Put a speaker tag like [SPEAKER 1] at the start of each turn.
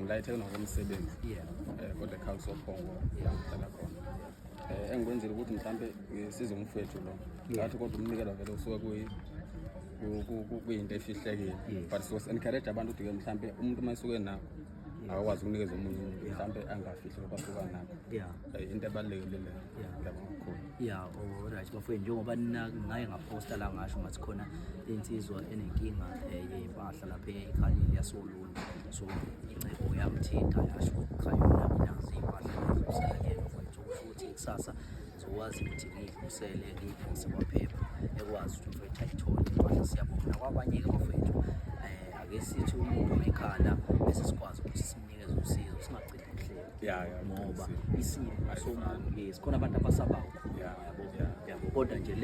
[SPEAKER 1] ngilayithekela ngokomsebenzi. Kodwa ekhaya uSophongo ngihlala khona. Engikwenzile ukuthi mhlambe ngisize umfethu lo. Ngathi kodwa umnikelo vele usuke kuyinto efihlekile. But so encourage abantu ukuthi mhlambe umuntu mayisuke nakho akwazi ukunikeza omunye umuntu mhlambe angafihli lokho asuka nakho. Into ebalulekile leyo. Ngiyabonga kakhulu.
[SPEAKER 2] Alright bafowethu, njengoba ngaye ngaposta la ngasho ngathi khona insizwa enenkinga yempahla lapha eKhalile yasolulu, so incebo yamthinta yasho khayona nazi impahla zokusekelwa mfowethu, kusho ukuthi kusasa zokwazi ukuthi ngidlulisele ngidlulise kwaphepha ekwazi ukuthi mfowethu ayithole impahla. Siyabonga nakwabanye-ke bafowethu, ake sithi umuntu onekhala bese sikwazi ukuthi simnikeze usizo, singagcini ukuhleka ngoba isimo somuntu sikhona abantu abasabayo, yabo kodwa nje le